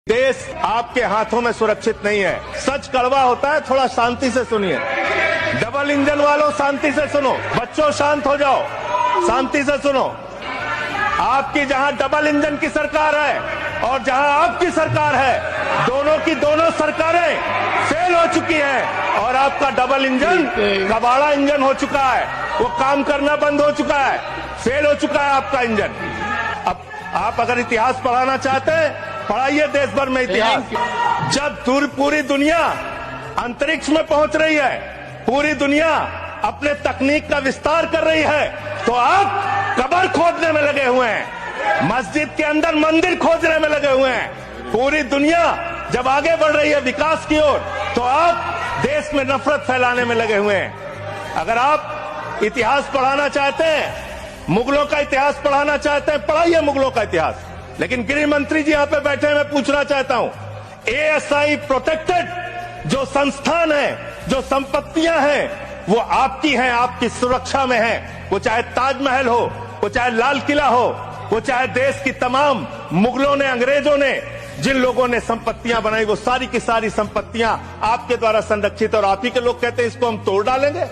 देश आपके हाथों में सुरक्षित नहीं है। सच कड़वा होता है, थोड़ा शांति से सुनिए। डबल इंजन वालों शांति से सुनो। बच्चों शांत हो जाओ, शांति से सुनो। आपकी जहां डबल इंजन की सरकार है और जहां आपकी सरकार है, दोनों की दोनों सरकारें फेल हो चुकी हैं और आपका डबल इंजन कबाड़ा इंजन हो चुका है। वो काम करना बंद हो चुका है, फेल हो चुका है आपका इंजन। अब आप अगर इतिहास पढ़ाना चाहते हैं, पढ़ाइए देश भर में इतिहास। जब पूरी दुनिया अंतरिक्ष में पहुंच रही है, पूरी दुनिया अपने तकनीक का विस्तार कर रही है, तो आप कब्र खोदने में लगे हुए हैं, मस्जिद के अंदर मंदिर खोजने में लगे हुए हैं। पूरी दुनिया जब आगे बढ़ रही है विकास की ओर, तो आप देश में नफरत फैलाने में लगे हुए हैं। अगर आप इतिहास पढ़ाना चाहते हैं, मुगलों का इतिहास पढ़ाना चाहते हैं, पढ़ाइए मुगलों का इतिहास। लेकिन गृह मंत्री जी यहाँ पे बैठे, मैं पूछना चाहता हूं, एएसआई प्रोटेक्टेड जो संस्थान है, जो संपत्तियां हैं, वो आपकी हैं, आपकी सुरक्षा में हैं। वो चाहे ताजमहल हो, वो चाहे लाल किला हो, वो चाहे देश की तमाम मुगलों ने, अंग्रेजों ने जिन लोगों ने संपत्तियां बनाई, वो सारी की सारी संपत्तियां आपके द्वारा संरक्षित। और आप ही के लोग कहते हैं इसको हम तोड़ डालेंगे।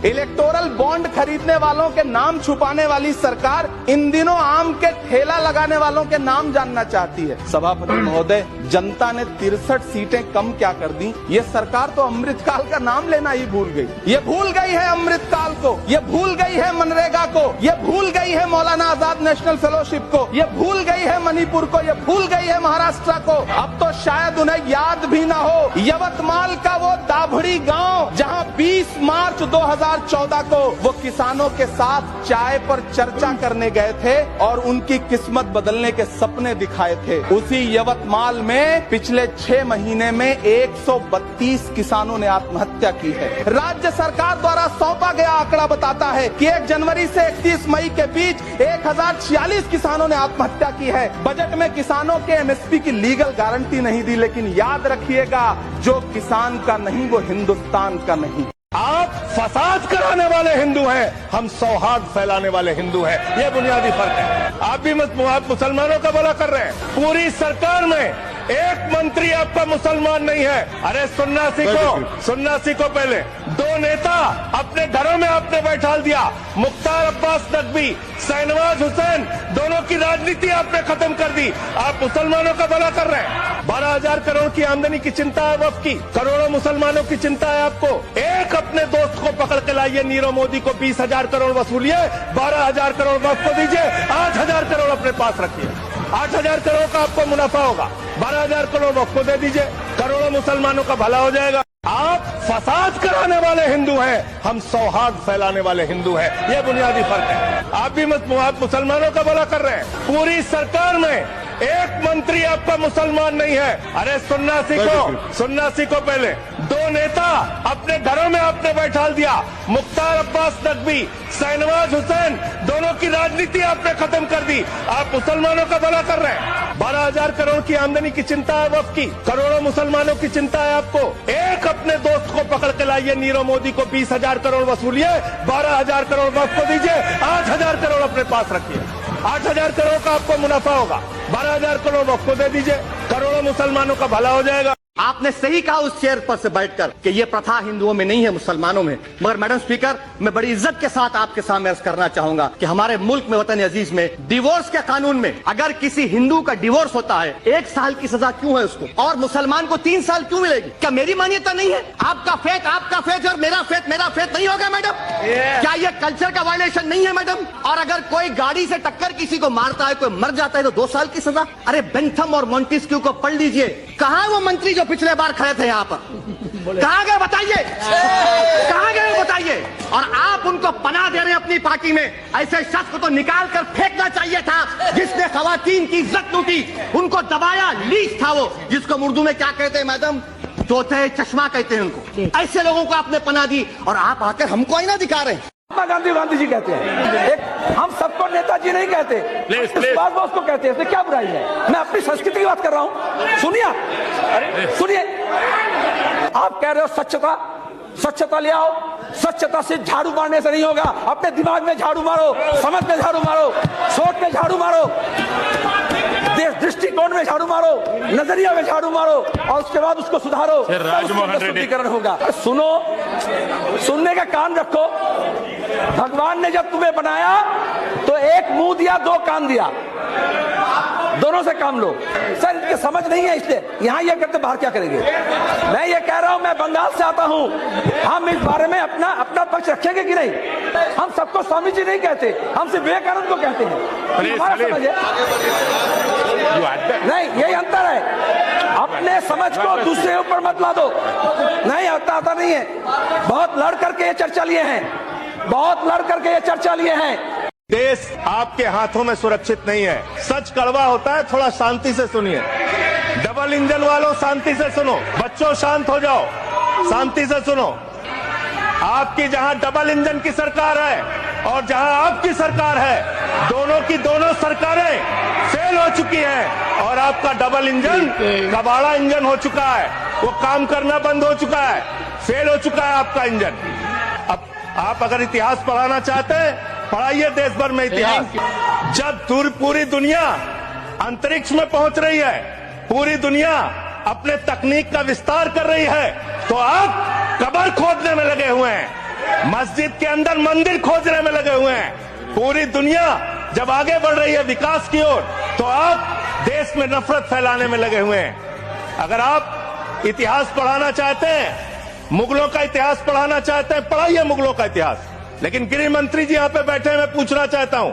इलेक्टोरल बॉन्ड खरीदने वालों के नाम छुपाने वाली सरकार इन दिनों आम के ठेला लगाने वालों के नाम जानना चाहती है। सभापति महोदय, जनता ने 63 सीटें कम क्या कर दी? ये सरकार तो अमृतकाल का नाम लेना ही भूल गई। ये भूल गई है अमृतकाल को, ये भूल गई है मनरेगा को, ये भूल गई है मौलाना आजाद नेशनल फेलोशिप को, ये भूल गई है मणिपुर को, ये भूल गई है महाराष्ट्र को। अब तो शायद उन्हें याद भी ना हो यवतमाल का वो दाभड़ी गाँव, जहाँ 20 मार्च 2014 को वो किसानों के साथ चाय पर चर्चा करने गए थे और उनकी किस्मत बदलने के सपने दिखाए थे। उसी यवतमाल में पिछले 6 महीने में 132 किसानों ने आत्महत्या की है। राज्य सरकार द्वारा सौंपा गया आंकड़ा बताता है कि 1 जनवरी से 31 मई के बीच 1046 किसानों ने आत्महत्या की है। बजट में किसानों के एमएसपी की लीगल गारंटी नहीं दी, लेकिन याद रखिएगा, जो किसान का नहीं वो हिंदुस्तान का नहीं। आप फसाद कराने वाले हिंदू हैं, हम सौहार्द फैलाने वाले हिंदू हैं। यह बुनियादी फर्क है। आप भी आप मुसलमानों का भला कर रहे हैं। पूरी सरकार में एक मंत्री आपका मुसलमान नहीं है। अरे सुनना सीखो पहले। 2 नेता अपने घरों में आपने बैठा दिया। मुख्तार अब्बास नकवी, शहनवाज हुसैन, दोनों की राजनीति आपने खत्म कर दी। आप मुसलमानों का भला कर रहे हैं। 12,000 करोड़ की आमदनी की चिंता है वक्फ की, करोड़ों मुसलमानों की चिंता है आपको। एक अपने दोस्त को पकड़ के लाइए, नीरव मोदी को 20,000 करोड़ वसूलिए, 12,000 करोड़ वक्फ को दीजिए, 8,000 करोड़ अपने पास रखिए। 8,000 करोड़ का आपको मुनाफा होगा, 12,000 करोड़ वक्फ को दे दीजिए, करोड़ों मुसलमानों का भला हो जाएगा। आप फसाद कराने वाले हिंदू हैं, हम सौहार्द फैलाने वाले हिंदू हैं। यह बुनियादी फर्क है। आप भी आप मुसलमानों का भला कर रहे हैं। पूरी सरकार में एक मंत्री आपका मुसलमान नहीं है। अरे सुनना सीखो पहले। 2 नेता अपने घरों में आपने बैठा दिया। मुख्तार अब्बास नकवी, शहनवाज हुसैन, दोनों की राजनीति आपने खत्म कर दी। आप मुसलमानों का भला कर रहे हैं। 12,000 करोड़ की आमदनी की चिंता है वक्फ की, करोड़ों मुसलमानों की चिंता है आपको। एक अपने दोस्त को पकड़ के लाइए, नीरव मोदी को 20,000 करोड़ वसूलिए, 12,000 करोड़ वक्फ को दीजिए, 8,000 करोड़ अपने पास रखिए। 8,000 करोड़ का आपको मुनाफा होगा, 12,000 करोड़ वक्फ को दे दीजिए, करोड़ों मुसलमानों का भला हो जाएगा। आपने सही कहा उस चेयर पर से बैठकर कि ये प्रथा हिंदुओं में नहीं है, मुसलमानों में। मगर मैडम स्पीकर, मैं बड़ी इज्जत के साथ आपके सामने अर्ज करना चाहूंगा कि हमारे मुल्क में, वतन अजीज में, डिवोर्स के कानून में अगर किसी हिंदू का डिवोर्स होता है, 1 साल की सजा क्यों है उसको, और मुसलमान को 3 साल क्यों मिलेगी? क्या मेरी मान्यता नहीं है? आपका फेथ और मेरा फेथ नहीं होगा मैडम? क्या ये कल्चर का वायलेशन नहीं है मैडम? और अगर कोई गाड़ी से टक्कर किसी को मारता है, कोई मर जाता है, तो 2 साल की सजा। अरे बेंथम और मॉन्टेस्क्यू को पढ़ लीजिए। कहां वो मंत्री जो पिछले बार खड़े थे यहाँ पर? कहां गए बताइए, कहां गए बताइए? और आप उनको पनाह दे रहे हैं अपनी पार्टी में। ऐसे शख्स को तो निकाल कर फेंकना चाहिए था, जिसने खवातीन की इज्जत लूटी, उनको दबाया, लीच था वो, जिसको उर्दू में क्या कहते हैं मैडम? तोते चश्मा कहते हैं उनको। ऐसे लोगों को आपने पनाह दी और आप आकर हमको आईना दिखा रहे हैं। गांधी जी कहते हैं। एक हम सबको नेताजी नहीं कहते, सुभाष बोस को कहते हैं। इसमें क्या बुराई है? मैं अपनी संस्कृति की बात कर रहा हूँ। सुनिए, आप कह रहे हो स्वच्छता ले आओ। स्वच्छता से झाड़ू मारने से नहीं होगा। अपने दिमाग में झाड़ू मारो, समझ में झाड़ू मारो, सोच में झाड़ू मारो। देश दृष्टिकोण में झाड़ू मारो, नजरिया में झाड़ू मारो और उसके बाद उसको सुधारो, राजमोहन रेड्डी शुद्धिकरण होगा। सुनो, सुनने का कान रखो। भगवान ने जब तुम्हें बनाया तो एक मुंह दिया, दो कान दिया, दोनों से काम लो। सर इनकी समझ नहीं है, इसलिए यहाँ ये करते बाहर क्या करेंगे। मैं ये कह रहा हूँ, मैं बंगाल से आता हूँ, हम इस बारे में अपना पक्ष रखेंगे कि नहीं। हम सबको स्वामी जी नहीं कहते, हम सिर्फ विवेकानंद को कहते हैं। हमारा समझ है नहीं, यही अंतर है। अपने समझ को दूसरे ऊपर मत ला दो। नहीं आता नहीं है। बहुत लड़ करके ये चर्चा लिए हैं, बहुत लड़ करके ये चर्चा लिए हैं। देश आपके हाथों में सुरक्षित नहीं है। सच कड़वा होता है, थोड़ा शांति से सुनिए। डबल इंजन वालों शांति से सुनो। बच्चों शांत हो जाओ, शांति से सुनो। आपकी जहां डबल इंजन की सरकार है और जहां आपकी सरकार है, दोनों की दोनों सरकारें फेल हो चुकी हैं और आपका डबल इंजन कबाड़ा इंजन हो चुका है। वो काम करना बंद हो चुका है, फेल हो चुका है आपका इंजन। अब आप अगर इतिहास पढ़ाना चाहते हैं, पढ़ाइए देश भर में इतिहास। जब पूरी दुनिया अंतरिक्ष में पहुंच रही है, पूरी दुनिया अपने तकनीक का विस्तार कर रही है, तो आप कब्र खोदने में लगे हुए हैं, मस्जिद के अंदर मंदिर खोजने में लगे हुए हैं। पूरी दुनिया जब आगे बढ़ रही है विकास की ओर, तो आप देश में नफरत फैलाने में लगे हुए हैं। अगर आप इतिहास पढ़ाना चाहते हैं, मुगलों का इतिहास पढ़ाना चाहते हैं, पढ़ाइए मुगलों का इतिहास। लेकिन गृह मंत्री जी यहां पे बैठे हैं, मैं पूछना चाहता हूं,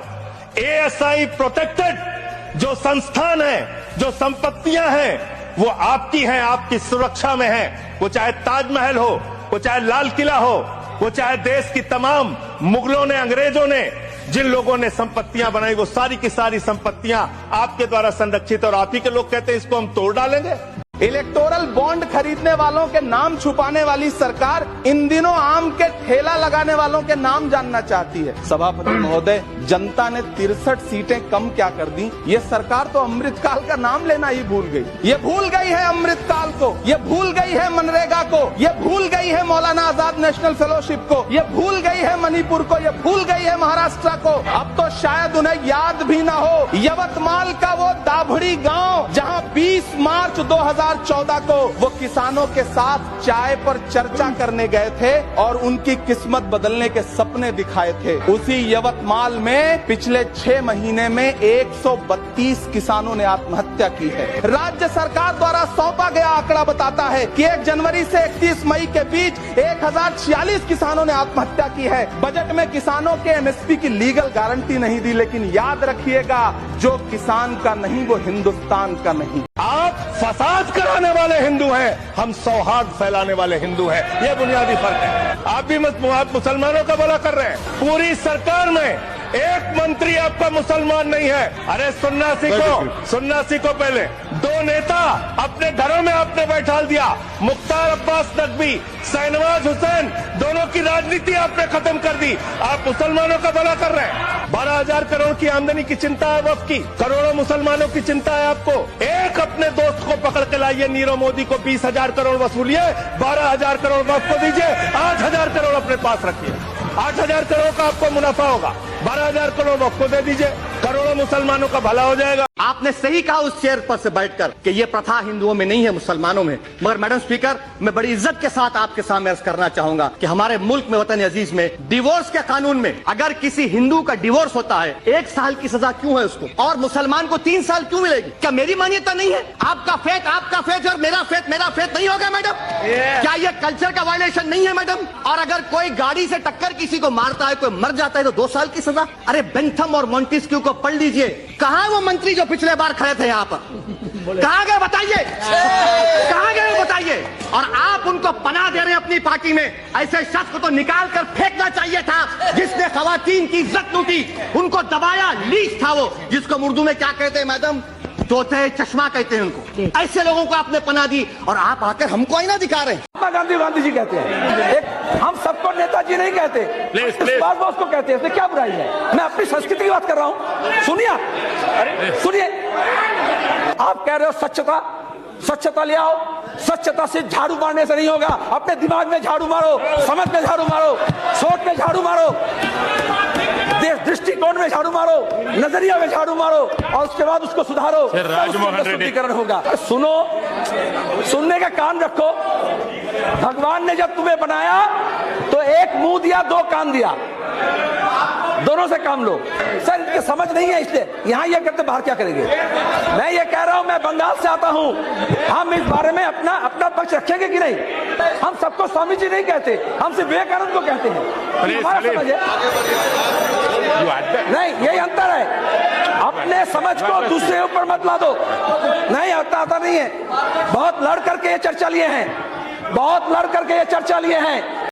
एएसआई प्रोटेक्टेड जो संस्थान है, जो संपत्तियां हैं, वो आपकी हैं, आपकी सुरक्षा में हैं। वो चाहे ताजमहल हो, वो चाहे लाल किला हो, वो चाहे देश की तमाम मुगलों ने, अंग्रेजों ने जिन लोगों ने संपत्तियां बनाई, वो सारी की सारी संपत्तियां आपके द्वारा संरक्षित, और आप ही के लोग कहते हैं इसको हम तोड़ डालेंगे। इलेक्टोरल बॉन्ड खरीदने वालों के नाम छुपाने वाली सरकार इन दिनों आम के ठेला लगाने वालों के नाम जानना चाहती है। सभापति महोदय, जनता ने 63 सीटें कम क्या कर दी। ये सरकार तो अमृतकाल का नाम लेना ही भूल गई। ये भूल गई है अमृतकाल को, ये भूल गई है मनरेगा को, ये भूल गई है मौलाना आजाद नेशनल फेलोशिप को, ये भूल गई है मणिपुर को, ये भूल गई है महाराष्ट्र को। अब तो शायद उन्हें याद भी ना हो यवतमाल का वो दाभड़ी गांव, जहां 20 मार्च 2014 को वो किसानों के साथ चाय पर चर्चा करने गए थे और उनकी किस्मत बदलने के सपने दिखाए थे। उसी यवतमाल में पिछले 6 महीने में 132 किसानों ने आत्महत्या की है। राज्य सरकार द्वारा सौंपा गया आंकड़ा बताता है कि 1 जनवरी से 31 मई के बीच 1046 किसानों ने आत्महत्या की है। बजट में किसानों के एमएसपी की लीगल गारंटी नहीं दी, लेकिन याद रखिएगा, जो किसान का नहीं वो हिंदुस्तान का नहीं। आप फसाद कराने वाले हिंदू हैं, हम सौहार्द फैलाने वाले हिंदू हैं। ये बुनियादी फर्क है। आप भी मुसलमानों का भला कर रहे हैं। पूरी सरकार में एक मंत्री आपका मुसलमान नहीं है। अरे सुनना सीखो पहले। 2 नेता अपने घरों में आपने बैठा दिया, मुख्तार अब्बास नकवी, शाहनवाज हुसैन, दोनों की राजनीति आपने खत्म कर दी। आप मुसलमानों का भला कर रहे हैं। 12,000 करोड़ की आमदनी की चिंता है वक्फ की, करोड़ों मुसलमानों की चिंता है आपको। एक अपने दोस्त को पकड़ के लाइए, नीरव मोदी को 20,000 करोड़ वसूलिए, 12,000 करोड़ वक्फ को दीजिए, 8,000 करोड़ अपने पास रखिए। 8,000 करोड़ का आपको मुनाफा होगा, 12,000 करोड़ वक्फ को दे दीजिए, करोड़ों मुसलमानों का भला हो जाएगा। आपने सही कहा उस चेयर पर से बैठकर कि ये प्रथा हिंदुओं में नहीं है, मुसलमानों में। मगर मैडम स्पीकर, मैं बड़ी इज्जत के साथ आपके सामने अर्ज करना चाहूंगा कि हमारे मुल्क में, वतन अजीज में, डिवोर्स के कानून में अगर किसी हिंदू का डिवोर्स होता है, 1 साल की सजा क्यों है उसको, और मुसलमान को 3 साल क्यों मिलेगी? क्या मेरी मान्यता नहीं है? आपका फेथ और मेरा फेथ नहीं होगा मैडम? क्या ये कल्चर का वायलेशन नहीं है मैडम? और अगर कोई गाड़ी से टक्कर किसी को मारता है, कोई मर जाता है, तो 2 साल की सजा। अरे बेंथम और मॉन्टेस्क्यू को पढ़ लीजिए। कहां वो मंत्री जो पिछले बार खड़े थे यहाँ पर? कहां गए बताइए, कहां गए वो बताइए? और आप उनको पनाह दे रहे हैं अपनी पार्टी में। ऐसे शख्स को तो निकाल कर फेंकना चाहिए था, जिसने खवातीन की इज्जत लूटी, उनको दबाया, लीच था वो, जिसको उर्दू में क्या कहते हैं मैडम? तोते चश्मा कहते हैं उनको। ऐसे लोगों को आपने पनाह दी और आप आकर हमको आईना दिखा रहे हैं। गांधी जी कहते हैं, एक हम सबको नेताजी नहीं कहते, सुभाष बोस को कहते हैं। इसमें क्या बुराई है? मैं अपनी संस्कृति की बात कर रहा हूँ। सुनिए, आप कह रहे हो स्वच्छता ले आओ। स्वच्छता से झाड़ू मारने से नहीं होगा। अपने दिमाग में झाड़ू मारो, समझ में झाड़ू मारो, सोच में झाड़ू मारो। देश दृष्टिकोण में झाड़ू मारो, नजरिया में झाड़ू मारो और उसके बाद उसको सुधारो, शुद्धिकरण होगा। सुनो, सुनने का कान रखो। भगवान ने जब तुम्हें बनाया तो एक मुंह दिया, दो कान दिया, दोनों से काम लो। सर इनकी समझ नहीं है, इसलिए यहाँ ये करते बाहर क्या करेंगे। मैं ये कह रहा हूँ, मैं बंगाल से आता हूँ, हम इस बारे में अपना पक्ष रखेंगे कि नहीं। हम सबको स्वामी जी नहीं कहते, हम सिर्फ विवेकानंद को कहते हैं। हमारा समझ है नहीं, यही अंतर है। अपने समझ को दूसरे ऊपर मत ला दो। नहीं आता नहीं है। बहुत लड़ करके ये चर्चा लिए हैं, बहुत लड़ करके ये चर्चा लिए हैं।